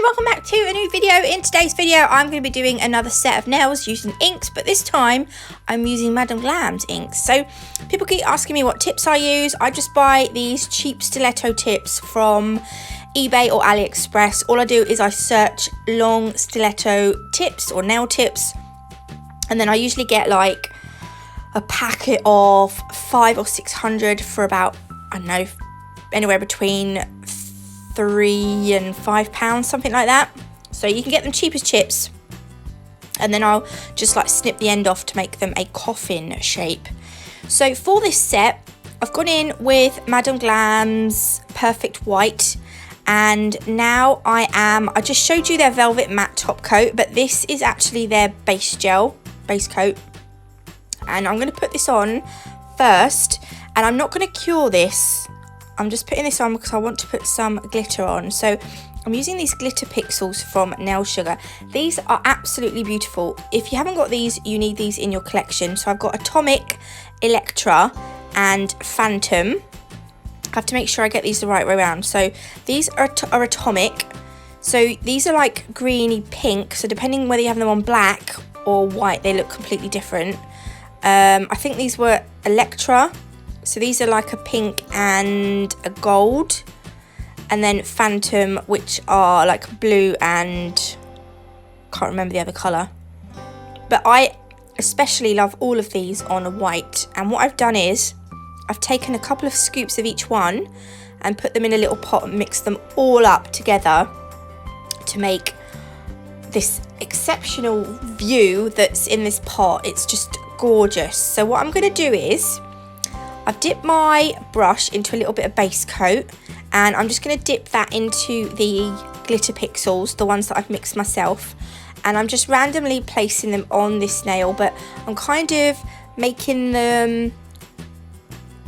welcome back to a new video. In today's video I'm going to be doing another set of nails using inks, but this time I'm using Madam Glam's inks. So people keep asking me what tips I use. I just buy these cheap stiletto tips from eBay or AliExpress. All I do is I search long stiletto tips or nail tips, and then I usually get like a packet of 500 or 600 for about, I don't know, anywhere between £3 and £5, something like that. So you can get them cheap as chips, and then I'll just like snip the end off to make them a coffin shape. So for this set I've gone in with Madam Glam's Perfect White, and now I just showed you their velvet matte top coat, but this is actually their base coat, and I'm going to put this on first, and I'm not going to cure this. I'm just putting this on because I want to put some glitter on. So I'm using these glitter pixels from Nail Sugar. These are absolutely beautiful. If you haven't got these, you need these in your collection. So I've got Atomic, Electra and Phantom. I have to make sure I get these the right way around. So these are Atomic. So these are like greeny pink. So depending whether you have them on black or white, they look completely different. I think these were Electra. So these are like a pink and a gold, and then Phantom, which are like blue and can't remember the other colour. But I especially love all of these on a white, and what I've done is I've taken a couple of scoops of each one and put them in a little pot and mixed them all up together to make this exceptional view that's in this pot. It's just gorgeous. So what I'm going to do is I've dipped my brush into a little bit of base coat, and I'm just going to dip that into the glitter pixels, the ones that I've mixed myself, and I'm just randomly placing them on this nail, but I'm kind of making them,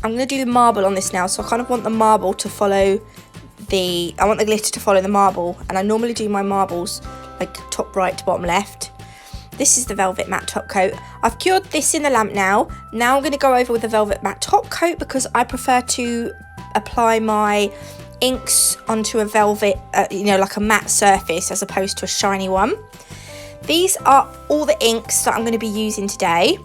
I'm going to do the marble on this nail, so I kind of want the marble to follow I want the glitter to follow the marble, and I normally do my marbles like top right to bottom left. This is the velvet matte top coat. I've cured this in the lamp now. Now I'm going to go over with the velvet matte top coat because I prefer to apply my inks onto a velvet, like a matte surface as opposed to a shiny one. These are all the inks that I'm going to be using today.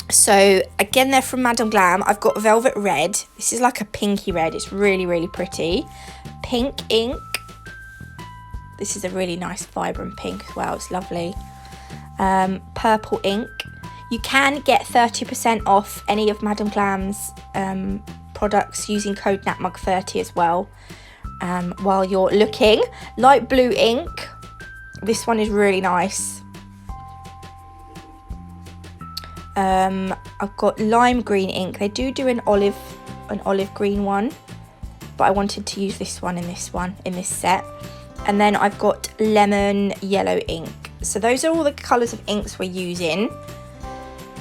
So again, they're from Madam Glam. I've got Velvet Red. This is like a pinky red. It's really, really pretty. Pink ink. This is a really nice vibrant pink as well. It's lovely. Purple ink. You can get 30% off any of Madam Glam's products using code NATMUG30 as well while you're looking. Light blue ink. This one is really nice. I've got lime green ink. They do an olive green one, but I wanted to use this one in this set. And then I've got lemon yellow ink. So those are all the colours of inks we're using.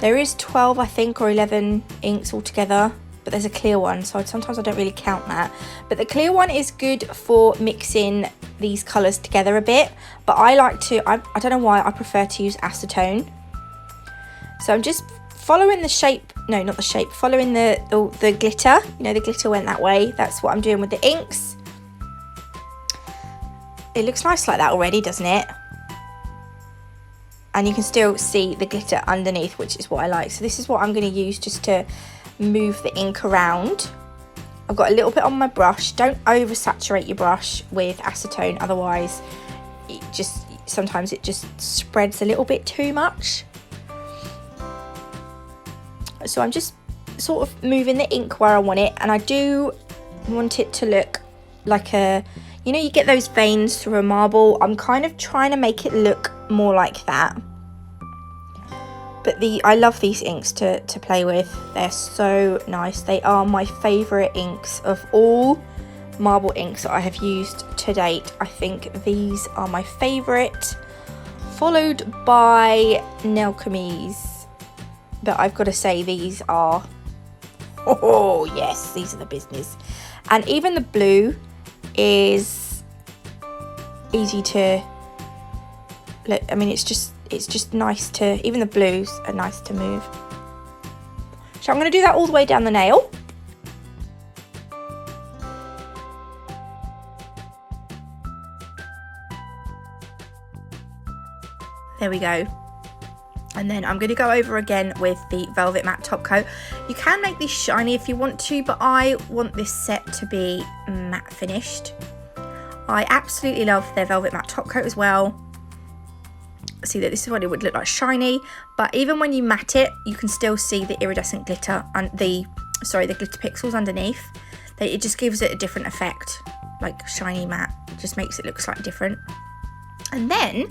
There is 12, I think, or 11 inks altogether, but there's a clear one, so sometimes I don't really count that. But the clear one is good for mixing these colours together a bit, but I like to, I don't know why, I prefer to use acetone. So I'm just following the shape, no, not the shape, following the glitter. You know, the glitter went that way. That's what I'm doing with the inks. It looks nice like that already, doesn't it? And you can still see the glitter underneath, which is what I like. So this is what I'm going to use just to move the ink around. I've got a little bit on my brush. Don't oversaturate your brush with acetone, otherwise sometimes it just spreads a little bit too much. So I'm just sort of moving the ink where I want it, and I do want it to look like you get those veins through a marble. I'm kind of trying to make it look more like that. But I love these inks to play with. They're so nice. They are my favourite inks of all marble inks that I have used to date. I think these are my favourite, followed by Nail Chemise. But I've got to say, these are, oh yes, these are the business. And even the blue is easy to look. I mean, it's just nice to, even the blues are nice to move. So I'm going to do that all the way down the nail. There we go. And then I'm going to go over again with the Velvet Matte top coat. You can make these shiny if you want to, but I want this set to be matte finished. I absolutely love their Velvet Matte top coat as well. See that this is what it would look like shiny, but even when you matte it, you can still see the iridescent glitter and the glitter pixels underneath. It just gives it a different effect, like shiny matte, just makes it look slightly different. And then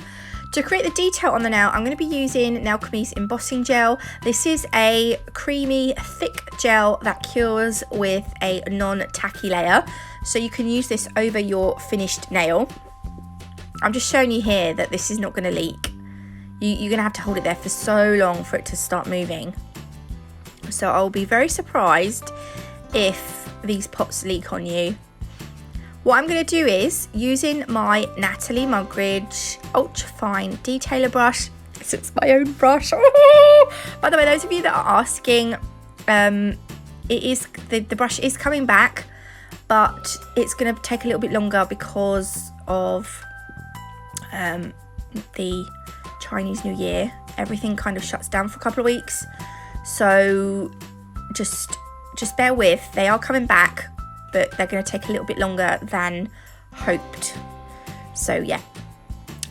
to create the detail on the nail, I'm going to be using Nalchemy's Embossing Gel. This is a creamy, thick gel that cures with a non-tacky layer. So you can use this over your finished nail. I'm just showing you here that this is not going to leak. You're going to have to hold it there for so long for it to start moving. So I'll be very surprised if these pots leak on you. What I'm going to do is, using my Natalie Mugridge Ultra Fine Detailer brush, it's my own brush. By the way, those of you that are asking, the brush is coming back, but it's going to take a little bit longer because of the Chinese New Year. Everything kind of shuts down for a couple of weeks, so just bear with. They are coming back, but they're going to take a little bit longer than hoped. So yeah,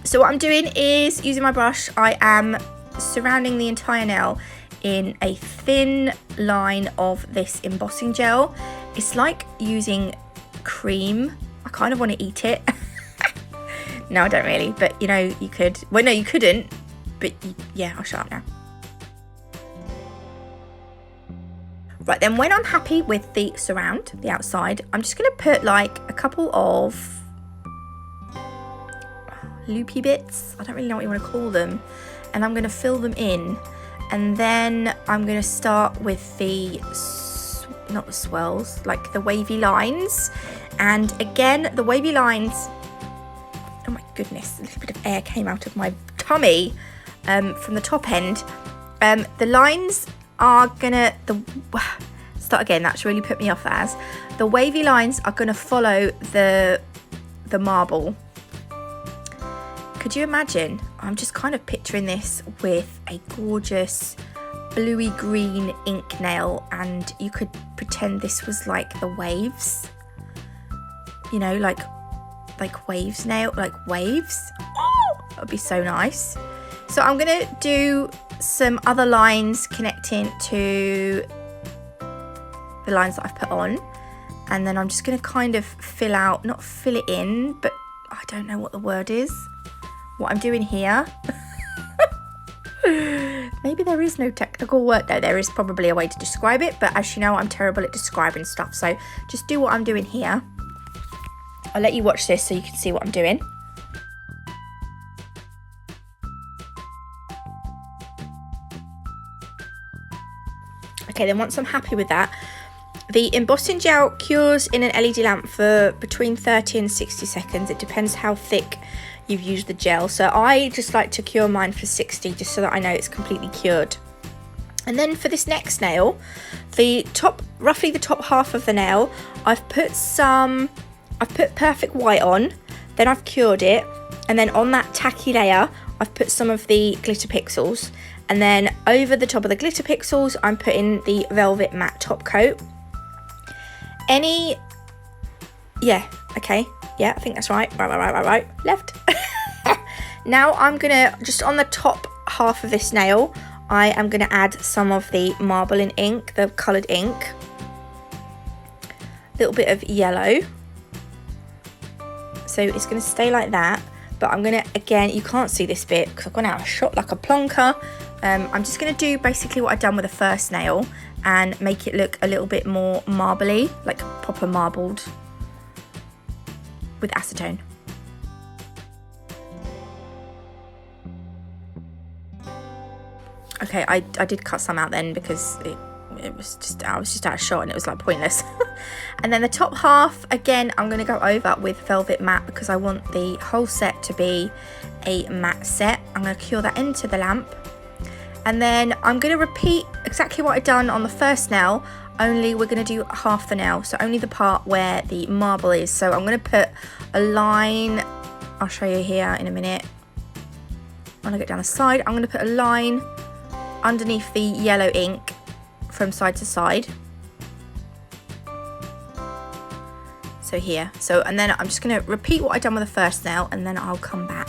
so what I'm doing is, using my brush, I am surrounding the entire nail in a thin line of this embossing gel. It's like using cream. I kind of want to eat it. No, I don't really, but you know, you could. Well, no, you couldn't, but yeah, I'll shut up now. Right, then when I'm happy with the surround, the outside, I'm just going to put like a couple of loopy bits. I don't really know what you want to call them. And I'm going to fill them in. And then I'm going to start with the, not the swirls, like the wavy lines. And again, the wavy lines, oh my goodness, a little bit of air came out of my tummy from the top end. The lines are gonna, start again, that's really put me off. As the wavy lines are gonna follow the marble. Could you imagine? I'm just kind of picturing this with a gorgeous bluey green ink nail, and you could pretend this was like the waves, you know, like waves nail, like waves. Oh, that would be so nice. So I'm gonna do some other lines connecting to the lines that I've put on, and then I'm just going to kind of fill out, not fill it in, but I don't know what the word is, what I'm doing here. Maybe there is no technical word. No, there is probably a way to describe it, but as you know, I'm terrible at describing stuff, so just do what I'm doing here. I'll let you watch this so you can see what I'm doing. Okay, then once I'm happy with that, the embossing gel cures in an LED lamp for between 30 and 60 seconds. It depends how thick you've used the gel. So I just like to cure mine for 60, just so that I know it's completely cured. And then for this next nail, roughly the top half of the nail, I've put perfect white on, then I've cured it, and then on that tacky layer, I've put some of the glitter pixels. And then over the top of the glitter pixels, I'm putting the Velvet Matte top coat. Yeah, okay. Yeah, I think that's right. Right. Left. Now I'm gonna, just on the top half of this nail, I am gonna add some of the marbling ink, the coloured ink. A little bit of yellow. So it's gonna stay like that. But I'm gonna, again, you can't see this bit because I've gone out of shot like a plonker. I'm just going to do basically what I've done with the first nail and make it look a little bit more marbly, like proper marbled with acetone. Okay, I did cut some out then because it was just, I was just out of shot and it was like pointless. And then the top half, again, I'm going to go over with Velvet Matte because I want the whole set to be a matte set. I'm going to cure that into the lamp. And then I'm going to repeat exactly what I've done on the first nail, only we're going to do half the nail, so only the part where the marble is. So I'm going to put a line, I'll show you here in a minute, when I get down the side, I'm going to put a line underneath the yellow ink from side to side. So here. So, and then I'm just going to repeat what I've done with the first nail, and then I'll come back.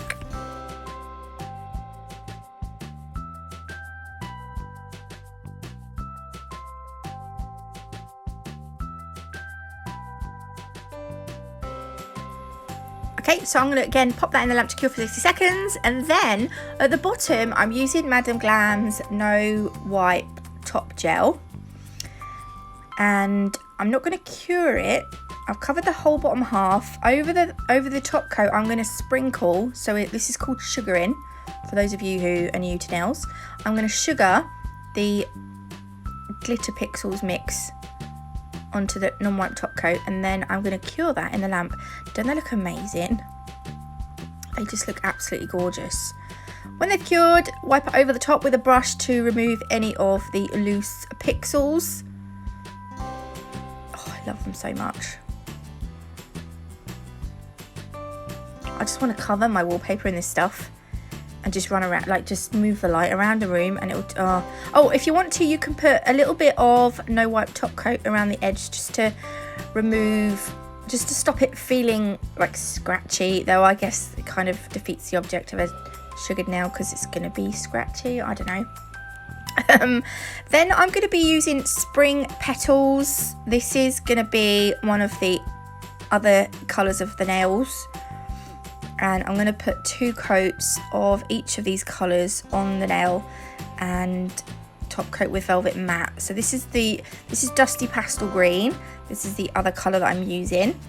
Okay, so I'm going to again pop that in the lamp to cure for 60 seconds, and then at the bottom I'm using Madam Glam's No Wipe Top Gel, and I'm not going to cure it. I've covered the whole bottom half. Over the top coat I'm going to sprinkle, this is called sugaring for those of you who are new to nails. I'm going to sugar the glitter pixels mix onto the non-wipe top coat, and then I'm going to cure that in the lamp. Don't they look amazing? They just look absolutely gorgeous. When they've cured, wipe it over the top with a brush to remove any of the loose pixels. Oh, I love them so much. I just want to cover my wallpaper in this stuff and just run around, like just move the light around the room, and it'll oh, if you want to, you can put a little bit of no wipe top coat around the edge just to stop it feeling like scratchy, though I guess it kind of defeats the object of a sugared nail because it's going to be scratchy. I don't know. Then I'm going to be using Spring Petals. This is going to be one of the other colours of the nails, and I'm going to put 2 coats of each of these colours on the nail and top coat with Velvet Matte. So this is Dusty Pastel Green. This is the other colour that I'm using.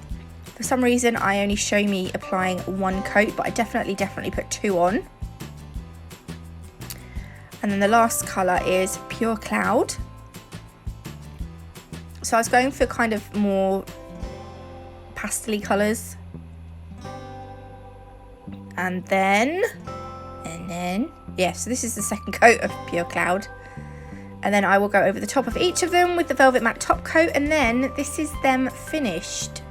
For some reason I only show me applying 1 coat, but I definitely put 2 on. And then the last colour is Pure Cloud. So I was going for kind of more pastel-y colours. And then, yeah, so this is the second coat of Pure Cloud. And then I will go over the top of each of them with the Velvet Matte top coat, and then this is them finished.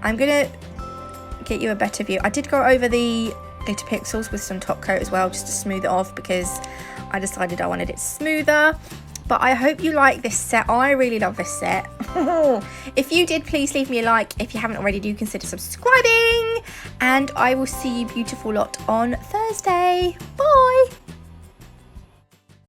I'm going to get you a better view. I did go over the glitter pixels with some top coat as well, just to smooth it off, because I decided I wanted it smoother. But I hope you like this set. I really love this set. If you did, please leave me a like. If you haven't already, do consider subscribing. And I will see you beautiful lot on Thursday. Bye.